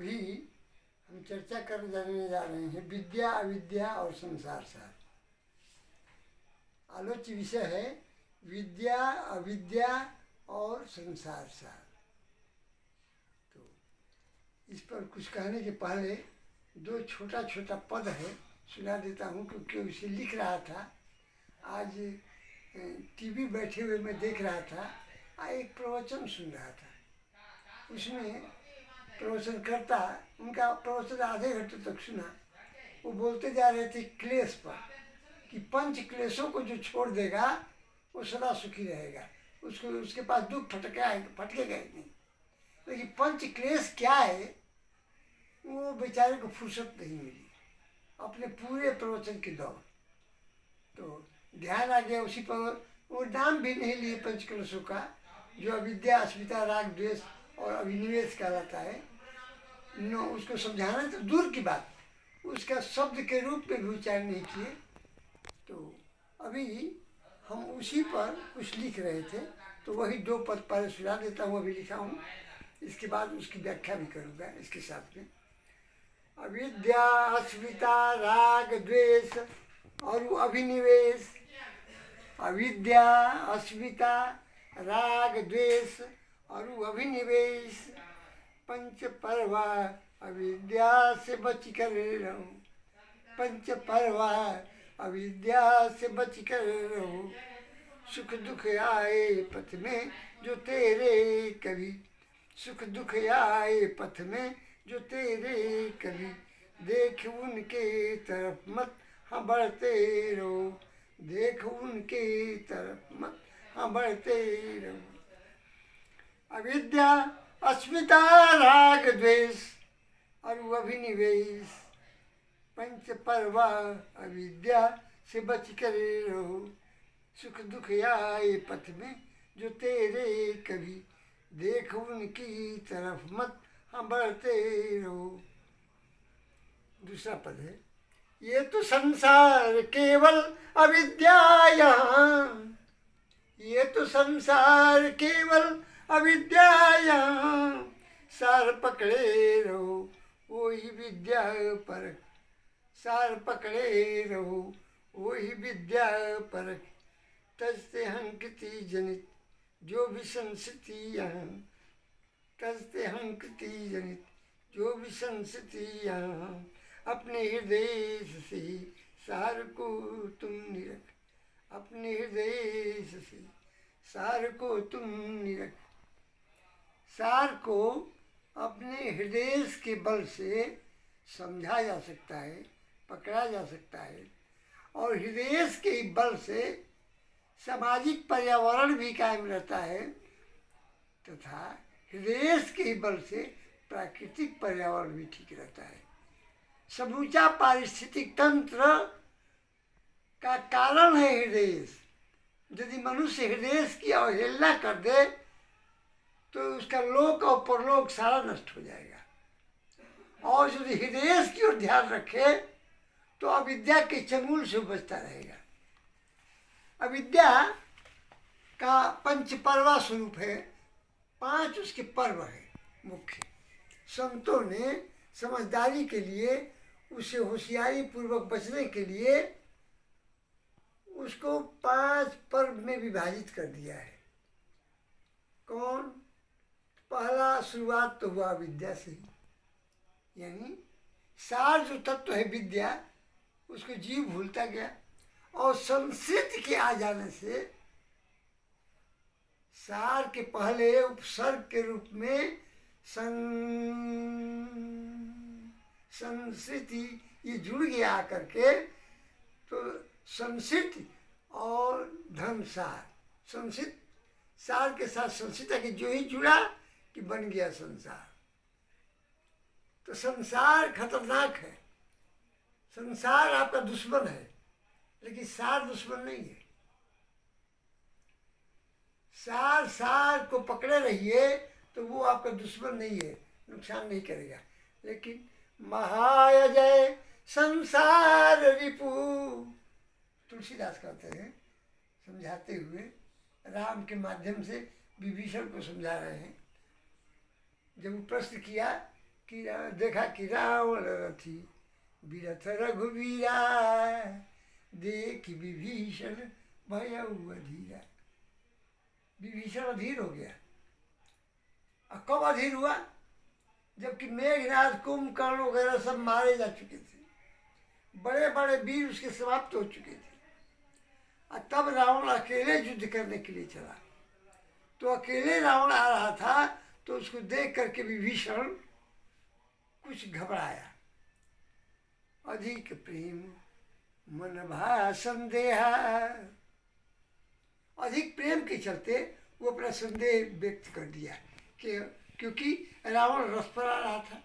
अभी हम चर्चा कर जाने जा रहे हैं विद्या अविद्या और संसार सार। आलोच्य विषय है विद्या अविद्या और संसार सार। तो इस पर कुछ कहने के पहले दो छोटा छोटा पद है, सुना देता हूँ, क्योंकि उसे लिख रहा था। आज टीवी बैठे हुए मैं देख रहा था, एक प्रवचन सुन रहा था। उसमें प्रवचन करता, उनका प्रवचन आधे घंटे तक सुना। वो बोलते जा रहे थे क्लेश पर, कि पंच क्लेशों को जो छोड़ देगा वो सदा सुखी रहेगा, उसको उसके पास दुख फटकेगा ही नहीं। लेकिन पंच क्लेश क्या है, वो बेचारे को फुर्सत नहीं मिली अपने पूरे प्रवचन के दौर। तो ध्यान आ गया उसी पर। वो नाम भी नहीं लिए पंच क्लेशों का, जो अविद्या अस्मिता राग द्वेष और अभिनिवेश कहलाता है। नो, उसको समझाना तो दूर की बात, उसका शब्द के रूप में भी उच्चारण नहीं किए। तो अभी हम उसी पर कुछ लिख रहे थे, तो वही दो पद पहले सुना देता हूँ, अभी लिखा हूँ। इसके बाद उसकी व्याख्या भी करूँगा इसके साथ में। अविद्या अस्मिता राग द्वेष और अभिनिवेश। अविद्या अस्मिता राग द्वेष और अभिनिवेश पंच परवा अविद्या से बच कर रहो। पंच परवा अविद्या से बच कर रहो। सुख दुख आए पथ में जो तेरे कभी, सुख दुख आए पथ में जो तेरे कभी, देख उनके तरफ मत हाँ बढ़ते रहो। देख उनके तरफ मत हाँ बढ़ते रहो। अविद्या अस्मिता राग द्वेष और अभिनिवेश पंच परवा अविद्या से बच कर रहो। सुख दुख आए पथ में जो तेरे कभी, देख उनकी तरफ मत हाँ बढ़ते रहो। दूसरा पद है, ये तो संसार केवल अविद्या यहाँ, ये तो संसार केवल अविद्या यहाँ, सार पकड़े रहो वही विद्या परख। सार पकड़े रहो वही विद्या परख। तजते हंकृति जनित जो भी संस्कृति यहाँ, तजते हंकृति जनित जो भी संस्कृति यहाँ, अपने हृदय से सार को तुम निरख। अपने हृदय से सार को तुम निरख। सार को अपने हृदय के बल से समझा जा सकता है, पकड़ा जा सकता है, और हृदय के बल से सामाजिक पर्यावरण भी कायम रहता है, तथा हृदय के बल से प्राकृतिक पर्यावरण भी ठीक रहता है। समूचा पारिस्थितिक तंत्र का कारण है हृदय। यदि मनुष्य हृदय की अवहेलना कर दे तो उसका लोक और परलोक सारा नष्ट हो जाएगा। और यदि हृदय की ओर ध्यान रखे तो अविद्या के चंगुल से बचता रहेगा। अविद्या का पंच पर्वा स्वरूप है, 5 उसके पर्व है मुख्य। संतों ने समझदारी के लिए, उसे होशियारी पूर्वक बचने के लिए उसको 5 पर्व में विभाजित कर दिया है। कौन? पहला शुरुआत तो हुआ विद्या से ही, यानी सार जो तत्व है विद्या, उसको जीव भूलता गया, और संस्कृति के आ जाने से सार के पहले उपसर्ग के रूप में संस्कृति ये जुड़ गया आकर के, तो संस्कृति और धन सार, संस्कृत सार के साथ संस्कृति के जो ही जुड़ा कि बन गया संसार। तो संसार खतरनाक है, संसार आपका दुश्मन है, लेकिन सार दुश्मन नहीं है। सार को पकड़े रहिए तो वो आपका दुश्मन नहीं है, नुकसान नहीं करेगा। लेकिन महाअजय संसार रिपु, तुलसीदास कहते हैं समझाते हुए, राम के माध्यम से विभीषण को समझा रहे हैं। जब वो प्रश्न किया कि देखा कि रावण रथी बीरथ रघुवीरा, देख विभीषण भयउ अधीरा। विभीषण अधीर हो गया। और कब अधीर हुआ? जबकि मेघनाथ, कुंभकर्ण वगैरह सब मारे जा चुके थे, बड़े बड़े वीर उसके समाप्त हो चुके थे। और तब रावण अकेले युद्ध करने के लिए चला। तो अकेले रावण आ रहा था, तो उसको देख करके विभीषण कुछ घबराया। अधिक प्रेम मन भा संदेहा, अधिक प्रेम के चलते वो अपना संदेह व्यक्त कर दिया कि क्योंकि रावण रथ पर आ रहा था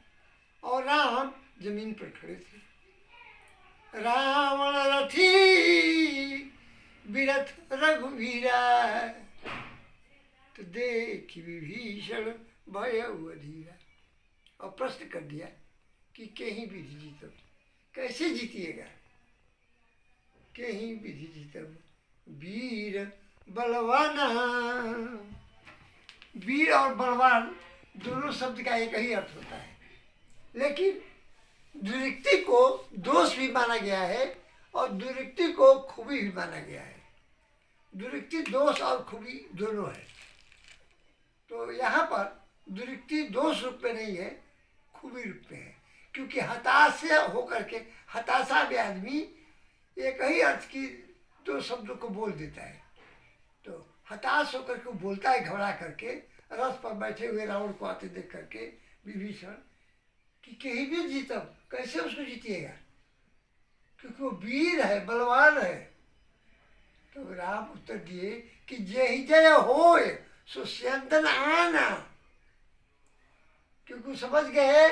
और राम जमीन पर खड़े थे। रावण रथी बीरथ रघुवीरा, तो देख विभीषण भयउ अधीरा। और प्रश्न कर दिया कि कहीं विधि जीतब, कैसे जीतिएगा? कहीं विधि जीतब वीर बलवाना। वीर और बलवान दोनों शब्द का एक ही अर्थ होता है, लेकिन दुर्युक्ति को दोष भी माना गया है और दुर्युक्ति को खूबी भी माना गया है। दुर्युक्ति दोष और खूबी दोनों है। तो यहाँ पर दुर्युक्ति दोष रूप में नहीं है, खूबी रूप में है। क्योंकि हताशा होकर के, हताशा में आदमी एक ही अर्थ की दो शब्दों को बोल देता है। तो हताश होकर के बोलता है, घबरा करके, रथ पर बैठे हुए रावण को आते देख करके विभीषण कि कहीं भी जीतब, कैसे उसको जीतिएगा? क्योंकि वो वीर है, बलवान है। तो राम उत्तर दिए कि जय जय होय सो स्यंदन आना। क्योंकि वो समझ गए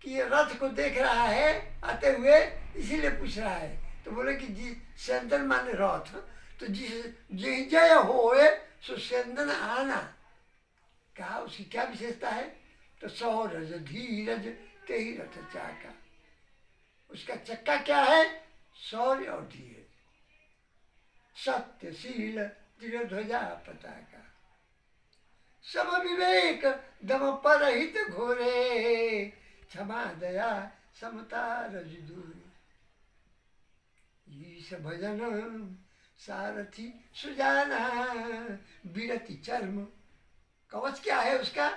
कि ये रथ को देख रहा है आते हुए, इसीलिए पूछ रहा है। तो बोले कि जी स्यंदन माने रथ, तो जिस जय जय होए सो स्यंदन आना। कहा उसकी क्या विशेषता है? तो सौरज धीरज ते ही रथ चाका। उसका चक्का क्या है? शौर्य और धीरज। सत्यशील दृढ़ ध्वजा पताका, सब विवेक दम परहित घोरे, क्षमा दया समता रज दूरे। ईश भजन सारथी सुजाना, विरति चर्म। कवच क्या है उसका?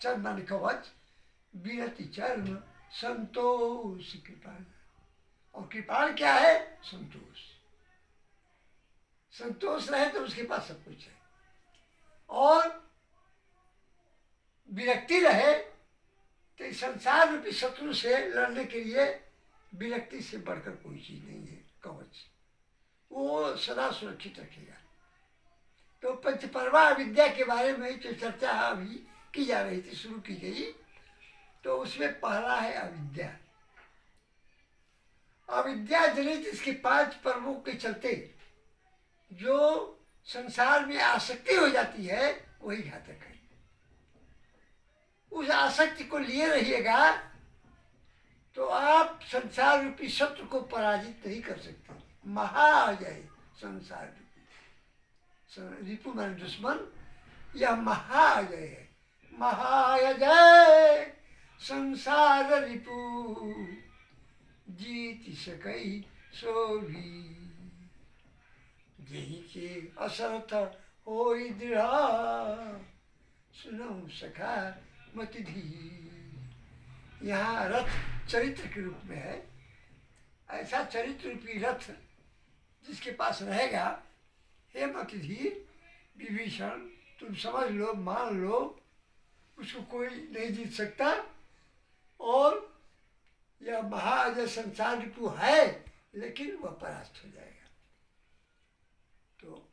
चर्म माने कवच। विरति चर्म संतोष कृपाण। और कृपाण क्या है? संतोष। संतोष रहे तो उसके पास सब कुछ है। और विरक्ति रहे तो इस संसार रूपी शत्रु से लड़ने के लिए विरक्ति से बढ़कर कोई चीज नहीं है। कवच वो सदा सुरक्षित रखेगा। तो पंचपर्वा विद्या के बारे में जो चर्चा अभी की जा रही थी, शुरू की गई, तो उसमें पहला है अविद्या। अविद्या जनित इसके 5 पर्वों के चलते जो संसार में आसक्ति हो जाती है वही घातक है। उस आसक्ति को लिए रहिएगा तो आप संसार रूपी शत्रु को पराजित नहीं कर सकते। महाअजय संसार रूपी, रिपु माने दुश्मन, यह महाअजय है। महाअजय संसार रिपु, जीत सकई सो भी, यही के असरथ होई दृढ़, सुनो सखा मति धीर। यहाँ रथ चरित्र के रूप में है। ऐसा चरित्र रूपी रथ जिसके पास रहेगा, हे मति धीर विभीषण, तुम समझ लो, मान लो, उसको कोई नहीं जीत सकता। और यह महाअजय संसार रिपु है, लेकिन वह परास्त हो जाएगा। तो